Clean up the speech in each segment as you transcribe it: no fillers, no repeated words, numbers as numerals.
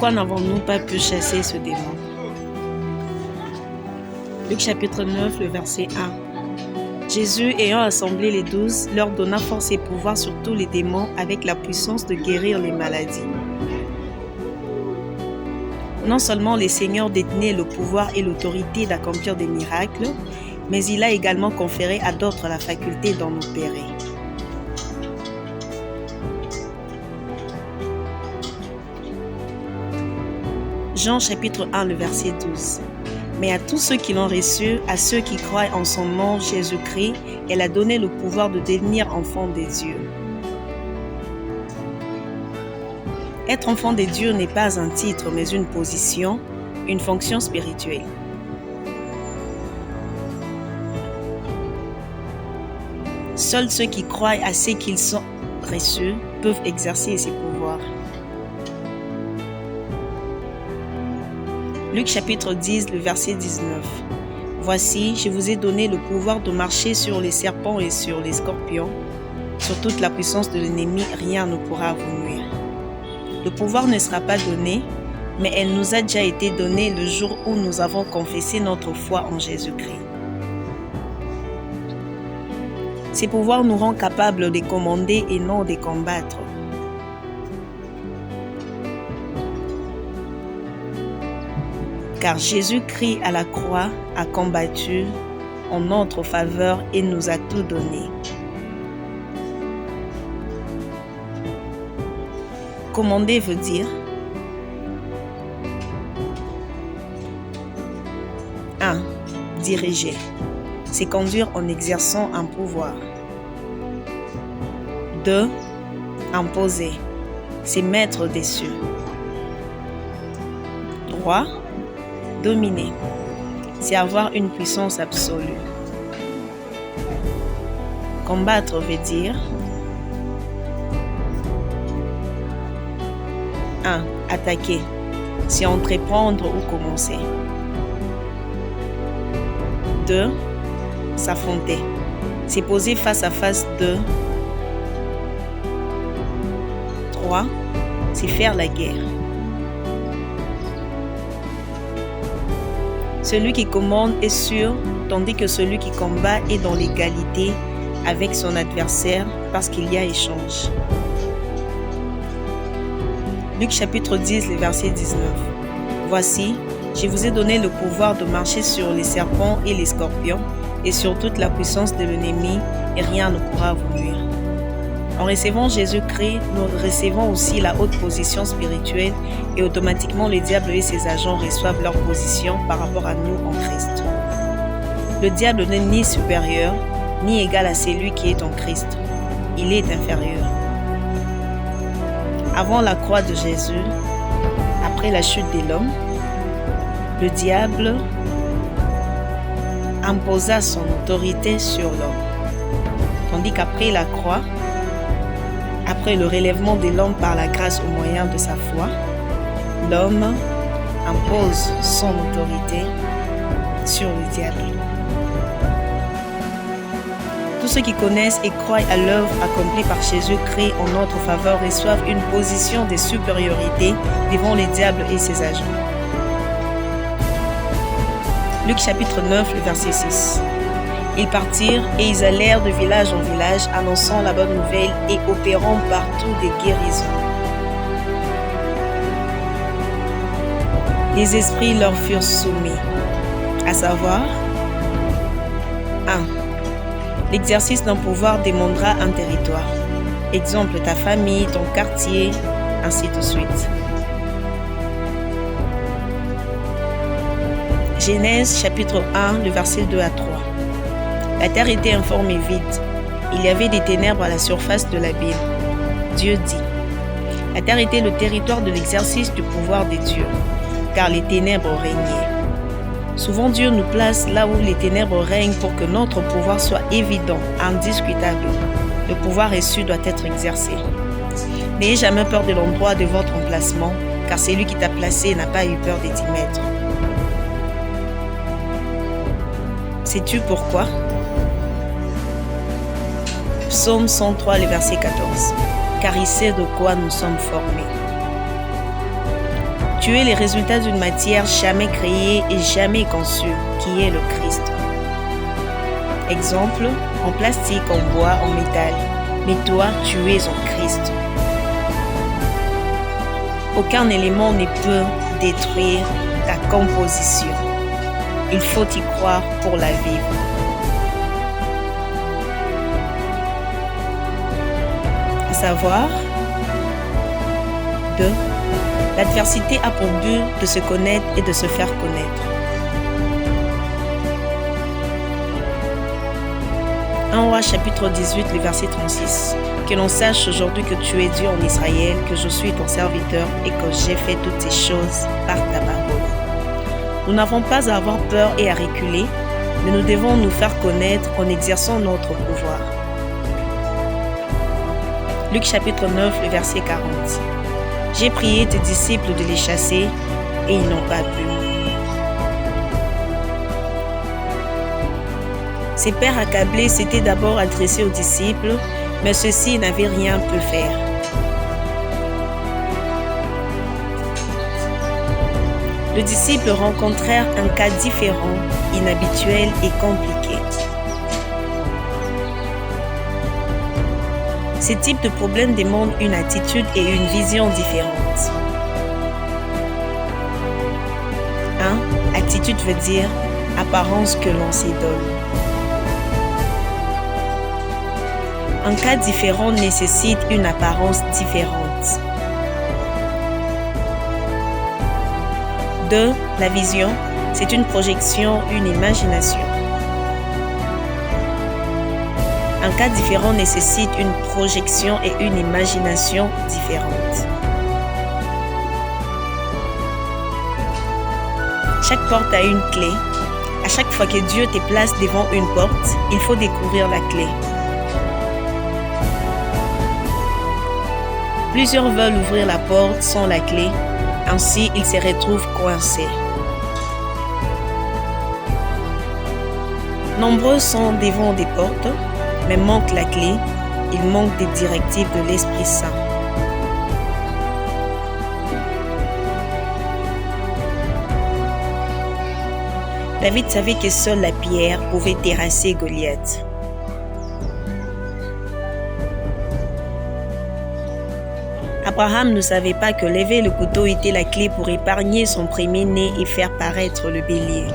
Pourquoi n'avons-nous pas pu chasser ce démon? Luc chapitre 9, le verset 1. Jésus, ayant assemblé les 12, leur donna force et pouvoir sur tous les démons avec la puissance de guérir les maladies. Non seulement le Seigneur détenait le pouvoir et l'autorité d'accomplir des miracles, mais il a également conféré à d'autres la faculté d'en opérer. Jean chapitre 1, le verset 12. Mais à tous ceux qui l'ont reçu, à ceux qui croient en son nom, Jésus-Christ, elle a donné le pouvoir de devenir enfants des dieux. Être enfant des dieux n'est pas un titre, mais une position, une fonction spirituelle. Seuls ceux qui croient à ce qu'ils sont reçus peuvent exercer ces pouvoirs. Luc chapitre 10, le verset 19. Voici, je vous ai donné le pouvoir de marcher sur les serpents et sur les scorpions. Sur toute la puissance de l'ennemi, rien ne pourra vous nuire. Le pouvoir ne sera pas donné, mais elle nous a déjà été donnée le jour où nous avons confessé notre foi en Jésus-Christ. Ces pouvoirs nous rendent capables de commander et non de combattre. Car Jésus-Christ à la croix a combattu en notre faveur et nous a tout donné. Commander veut dire 1. Diriger. C'est conduire en exerçant un pouvoir. 2. Imposer. C'est mettre dessus. 3. Dominer. C'est avoir une puissance absolue. Combattre veut dire 1. Attaquer. C'est entreprendre ou commencer. 2. S'affronter. C'est poser face à face de. 3. C'est faire la guerre. Celui qui commande est sûr, tandis que celui qui combat est dans l'égalité avec son adversaire parce qu'il y a échange. Luc chapitre 10, le verset 19. Voici, je vous ai donné le pouvoir de marcher sur les serpents et les scorpions et sur toute la puissance de l'ennemi, et rien ne pourra vous nuire. En recevant Jésus-Christ, nous recevons aussi la haute position spirituelle et automatiquement le diable et ses agents reçoivent leur position par rapport à nous en Christ. Le diable n'est ni supérieur, ni égal à celui qui est en Christ. Il est inférieur. Avant la croix de Jésus, après la chute de l'homme, le diable imposa son autorité sur l'homme. Tandis qu'après la croix, après le relèvement de l'homme par la grâce au moyen de sa foi, l'homme impose son autorité sur le diable. Tous ceux qui connaissent et croient à l'œuvre accomplie par Jésus-Christ en notre faveur reçoivent une position de supériorité devant le diable et ses agents. Luc chapitre 9, le verset 6. Ils partirent et ils allèrent de village en village, annonçant la bonne nouvelle et opérant partout des guérisons. Les esprits leur furent soumis, à savoir 1. L'exercice d'un pouvoir demandera un territoire. Exemple, ta famille, ton quartier, ainsi de suite. Genèse chapitre 1, le verset 2 à 3. La terre était informe et vide. Il y avait des ténèbres à la surface de l'abîme. Dieu dit. La terre était le territoire de l'exercice du pouvoir de Dieu, car les ténèbres régnaient. Souvent Dieu nous place là où les ténèbres règnent pour que notre pouvoir soit évident, indiscutable. Le pouvoir reçu doit être exercé. N'ayez jamais peur de l'endroit de votre emplacement, car celui qui t'a placé n'a pas eu peur de t'y mettre. Sais-tu pourquoi? Psaume 103, le verset 14. Car il sait de quoi nous sommes formés. Tu es le résultat d'une matière jamais créée et jamais conçue, qui est le Christ. Exemple, en plastique, en bois, en métal. Mais toi, tu es en Christ. Aucun élément ne peut détruire ta composition. Il faut y croire pour la vivre. À savoir, 2. L'adversité a pour but de se connaître et de se faire connaître. 1 Roi chapitre 18, le verset 36. Que l'on sache aujourd'hui que tu es Dieu en Israël, que je suis ton serviteur et que j'ai fait toutes ces choses par ta parole. Nous n'avons pas à avoir peur et à reculer, mais nous devons nous faire connaître en exerçant notre pouvoir. Luc chapitre 9, le verset 40. J'ai prié tes disciples de les chasser et ils n'ont pas pu. Ses pères accablés s'étaient d'abord adressés aux disciples, mais ceux-ci n'avaient rien pu faire. Les disciples rencontrèrent un cas différent, inhabituel et compliqué. Ce type de problème demande une attitude et une vision différentes. 1. Attitude veut dire apparence que l'on s'idole. Un cas différent nécessite une apparence différente. 2. La vision, c'est une projection, une imagination. Un cas différent nécessite une projection et une imagination différentes. Chaque porte a une clé. À chaque fois que Dieu te place devant une porte, il faut découvrir la clé. Plusieurs veulent ouvrir la porte sans la clé, ainsi ils se retrouvent coincés. Nombreux sont devant des portes, mais manquent la clé, il manque des directives de l'Esprit Saint. David savait que seule la pierre pouvait terrasser Goliath. Abraham ne savait pas que lever le couteau était la clé pour épargner son premier-né et faire paraître le bélier.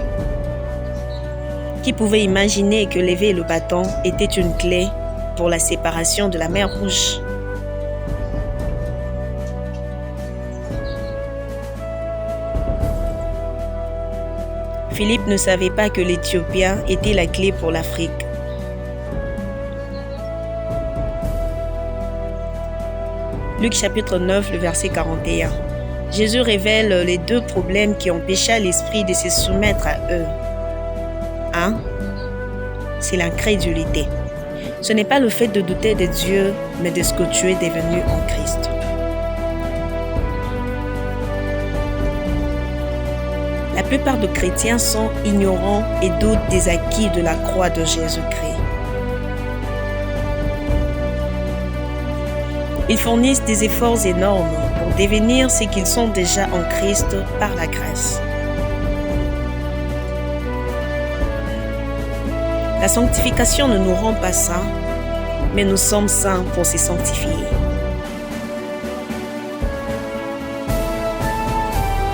Qui pouvait imaginer que lever le bâton était une clé pour la séparation de la mer Rouge? Philippe ne savait pas que l'Éthiopien était la clé pour l'Afrique. Luc chapitre 9, le verset 41. Jésus révèle les deux problèmes qui empêchaient l'esprit de se soumettre à eux. 1. C'est l'incrédulité. Ce n'est pas le fait de douter de Dieu, mais de ce que tu es devenu en Christ. La plupart des chrétiens sont ignorants et doutent des acquis de la croix de Jésus-Christ. Ils fournissent des efforts énormes pour devenir ce qu'ils sont déjà en Christ par la grâce. La sanctification ne nous rend pas saints, mais nous sommes saints pour se sanctifier.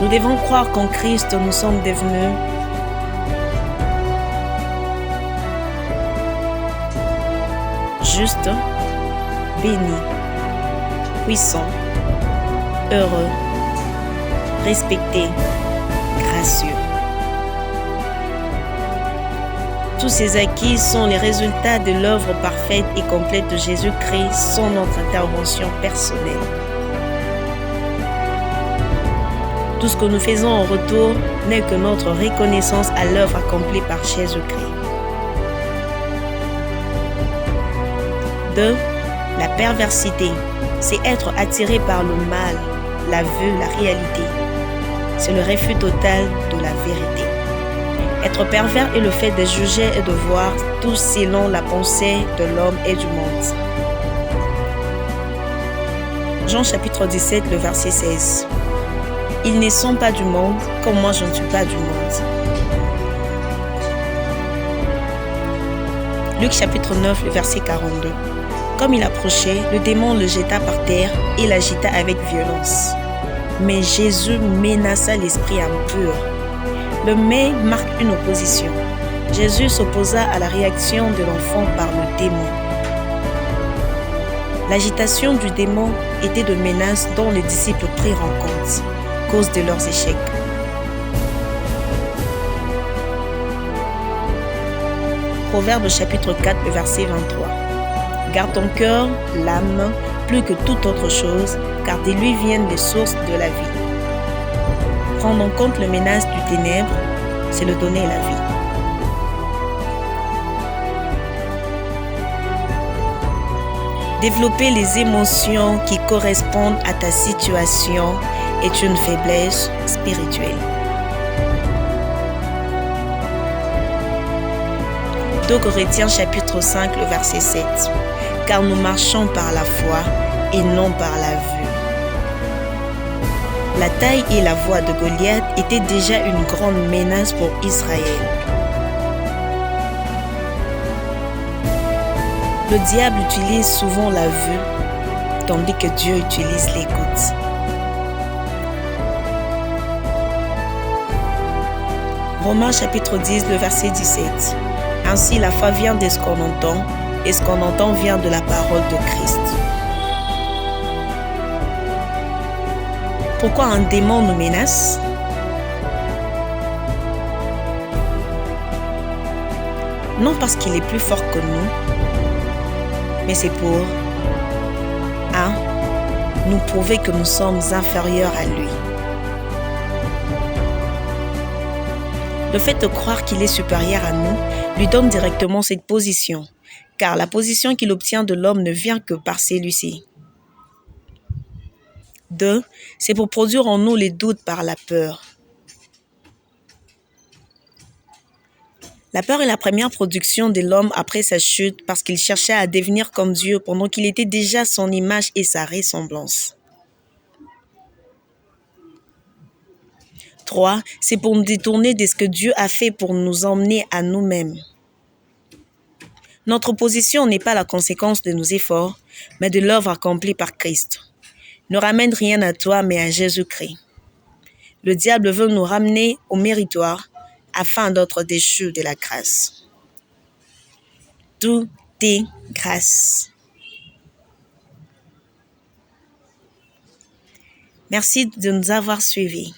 Nous devons croire qu'en Christ, nous sommes devenus justes, bénis, puissants, heureux, respectés, gracieux. Tous ces acquis sont les résultats de l'œuvre parfaite et complète de Jésus-Christ sans notre intervention personnelle. Tout ce que nous faisons en retour n'est que notre reconnaissance à l'œuvre accomplie par Jésus-Christ. 2. La perversité, c'est être attiré par le mal, la vue, la réalité. C'est le refus total de la vérité. Être pervers est le fait de juger et de voir tout selon la pensée de l'homme et du monde. Jean chapitre 17, le verset 16. Ils ne sont pas du monde, comme moi je ne suis pas du monde. Luc chapitre 9, le verset 42. Comme il approchait, le démon le jeta par terre et l'agita avec violence. Mais Jésus menaça l'esprit impur. Le mais marque une opposition. Jésus s'opposa à la réaction de l'enfant par le démon. L'agitation du démon était de menaces dont les disciples prirent en compte, cause de leurs échecs. Proverbe chapitre 4, le verset 23. Garde ton cœur, l'âme, plus que toute autre chose, car de lui viennent les sources de la vie. Prendre en compte les menaces du ténèbre, c'est le donner la vie. Développer les émotions qui correspondent à ta situation est une faiblesse spirituelle. 2 Corinthiens chapitre 5, le verset 7. Car nous marchons par la foi et non par la vue. La taille et la voix de Goliath étaient déjà une grande menace pour Israël. Le diable utilise souvent la vue, tandis que Dieu utilise l'écoute. Romains chapitre 10, le verset 17. Ainsi la foi vient de ce qu'on entend, et ce qu'on entend vient de la parole de Christ. Pourquoi un démon nous menace? Non parce qu'il est plus fort que nous, mais c'est pour 1. Nous prouver que nous sommes inférieurs à lui. Le fait de croire qu'il est supérieur à nous lui donne directement cette position, car la position qu'il obtient de l'homme ne vient que par celui-ci. 2. C'est pour produire en nous les doutes par la peur. La peur est la première production de l'homme après sa chute parce qu'il cherchait à devenir comme Dieu pendant qu'il était déjà son image et sa ressemblance. 3. C'est pour nous détourner de ce que Dieu a fait pour nous emmener à nous-mêmes. Notre position n'est pas la conséquence de nos efforts, mais de l'œuvre accomplie par Christ. Ne ramène rien à toi, mais à Jésus-Christ. Le diable veut nous ramener au méritoire afin d'être déchus de la grâce. Tout est grâce. Merci de nous avoir suivis.